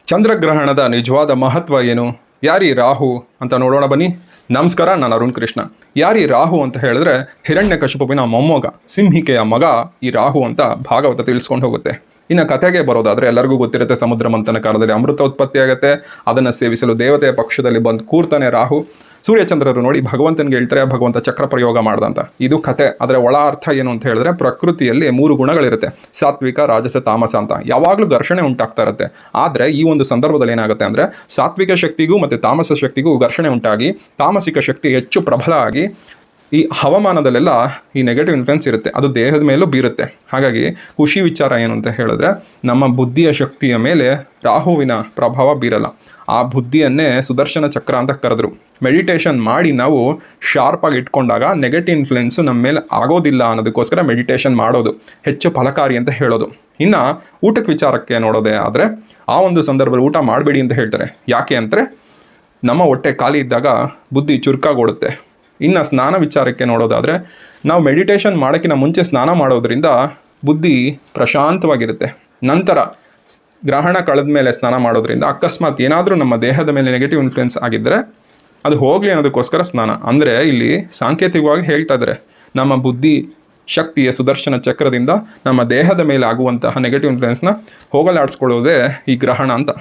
ಚಂದ್ರಗ್ರಹಣದ ನಿಜವಾದ ಮಹತ್ವ ಏನು? ಯಾರಿ ರಾಹು ಅಂತ ನೋಡೋಣ ಬನ್ನಿ. ನಮಸ್ಕಾರ, ನಾನು ಅರುಣ್ ಕೃಷ್ಣ. ಯಾರಿ ರಾಹು ಅಂತ ಹೇಳಿದ್ರೆ ಹಿರಣ್ಯಕಶಿಪುವಿನ ಮೊಮ್ಮಗ, ಸಿಂಹಿಕೆಯ ಮಗ ಈ ರಾಹು ಅಂತ ಭಾಗವತ ತಿಳಿಸ್ಕೊಂಡು ಹೋಗುತ್ತೆ. ಇನ್ನು ಕಥೆಗೆ ಬರೋದಾದ್ರೆ ಎಲ್ಲರಿಗೂ ಗೊತ್ತಿರುತ್ತೆ, ಸಮುದ್ರ ಮಂಥನ ಕಾಲದಲ್ಲಿ ಅಮೃತ ಉತ್ಪತ್ತಿ ಆಗುತ್ತೆ. ಅದನ್ನು ಸೇವಿಸಲು ದೇವತೆಯ ಪಕ್ಷದಲ್ಲಿ ಬಂದು ಕೂರ್ತಾನೆ ರಾಹು. ಸೂರ್ಯಚಂದ್ರರು ನೋಡಿ ಭಗವಂತನಿಗೆ ಹೇಳ್ತಾರೆ, ಭಗವಂತ ಚಕ್ರ ಪ್ರಯೋಗ ಮಾಡ್ದಂತ. ಇದು ಕಥೆ. ಅದರ ಒಳ ಅರ್ಥ ಏನು ಅಂತ ಹೇಳಿದ್ರೆ, ಪ್ರಕೃತಿಯಲ್ಲಿ 3 ಗುಣಗಳಿರುತ್ತೆ: ಸಾತ್ವಿಕ, ರಾಜಸ, ತಾಮಸ ಅಂತ. ಯಾವಾಗಲೂ ಘರ್ಷಣೆ ಉಂಟಾಗ್ತಾ ಇರುತ್ತೆ. ಆದರೆ ಈ ಒಂದು ಸಂದರ್ಭದಲ್ಲಿ ಏನಾಗುತ್ತೆ ಅಂದರೆ, ಸಾತ್ವಿಕ ಶಕ್ತಿಗೂ ಮತ್ತು ತಾಮಸ ಶಕ್ತಿಗೂ ಘರ್ಷಣೆ ಉಂಟಾಗಿ ತಾಮಸಿಕ ಶಕ್ತಿ ಹೆಚ್ಚು ಪ್ರಬಲ ಆಗಿ ಈ ಹವಾಮಾನದಲ್ಲೆಲ್ಲ ಈ ನೆಗೆಟಿವ್ ಇನ್ಫ್ಲುಯೆನ್ಸ್ ಇರುತ್ತೆ, ಅದು ದೇಹದ ಮೇಲೂ ಬೀರುತ್ತೆ. ಹಾಗಾಗಿ ಖುಷಿ ವಿಚಾರ ಏನು ಅಂತ ಹೇಳಿದ್ರೆ, ನಮ್ಮ ಬುದ್ಧಿಯ ಶಕ್ತಿಯ ಮೇಲೆ ರಾಹುವಿನ ಪ್ರಭಾವ ಬೀರಲ್ಲ. ಆ ಬುದ್ಧಿಯನ್ನೇ ಸುದರ್ಶನ ಚಕ್ರ ಅಂತ ಕರೆದ್ರು. ಮೆಡಿಟೇಷನ್ ಮಾಡಿ ನಾವು ಶಾರ್ಪಾಗಿ ಇಟ್ಕೊಂಡಾಗ ನೆಗೆಟಿವ್ ಇನ್ಫ್ಲುಯೆನ್ಸು ನಮ್ಮ ಮೇಲೆ ಆಗೋದಿಲ್ಲ ಅನ್ನೋದಕ್ಕೋಸ್ಕರ ಮೆಡಿಟೇಷನ್ ಮಾಡೋದು ಹೆಚ್ಚು ಫಲಕಾರಿ ಅಂತ ಹೇಳೋದು. ಇನ್ನು ಊಟಕ್ಕೆ ವಿಚಾರಕ್ಕೆ ನೋಡೋದೇ ಆದರೆ, ಆ ಒಂದು ಸಂದರ್ಭದಲ್ಲಿ ಊಟ ಮಾಡಬೇಡಿ ಅಂತ ಹೇಳ್ತಾರೆ. ಯಾಕೆ ಅಂದರೆ, ನಮ್ಮ ಹೊಟ್ಟೆ ಖಾಲಿ ಇದ್ದಾಗ ಬುದ್ಧಿ ಚುರುಕಾಗೋಡುತ್ತೆ. ಇನ್ನು ಸ್ನಾನ ವಿಚಾರಕ್ಕೆ ನೋಡೋದಾದರೆ, ನಾವು ಮೆಡಿಟೇಷನ್ ಮಾಡೋಕ್ಕಿಂತ ಮುಂಚೆ ಸ್ನಾನ ಮಾಡೋದ್ರಿಂದ ಬುದ್ಧಿ ಪ್ರಶಾಂತವಾಗಿರುತ್ತೆ. ನಂತರ ಗ್ರಹಣ ಕಳೆದ ಮೇಲೆ ಸ್ನಾನ ಮಾಡೋದ್ರಿಂದ ಅಕಸ್ಮಾತ್ ಏನಾದರೂ ನಮ್ಮ ದೇಹದ ಮೇಲೆ ನೆಗೆಟಿವ್ ಇನ್ಫ್ಲುಯೆನ್ಸ್ ಆಗಿದ್ದರೆ ಅದು ಹೋಗಲಿ ಅನ್ನೋದಕ್ಕೋಸ್ಕರ ಸ್ನಾನ. ಅಂದರೆ ಇಲ್ಲಿ ಸಾಂಕೇತಿಕವಾಗಿ ಹೇಳ್ತಾ ಇದ್ದಾರೆ, ನಮ್ಮ ಬುದ್ಧಿ ಶಕ್ತಿಯ ಸುದರ್ಶನ ಚಕ್ರದಿಂದ ನಮ್ಮ ದೇಹದ ಮೇಲೆ ಆಗುವಂತಹ ನೆಗೆಟಿವ್ ಇನ್ಫ್ಲುಯೆನ್ಸ್ನ ಹೋಗಲಾಡಿಸ್ಕೊಳ್ಳೋದೇ ಈ ಗ್ರಹಣ ಅಂತ.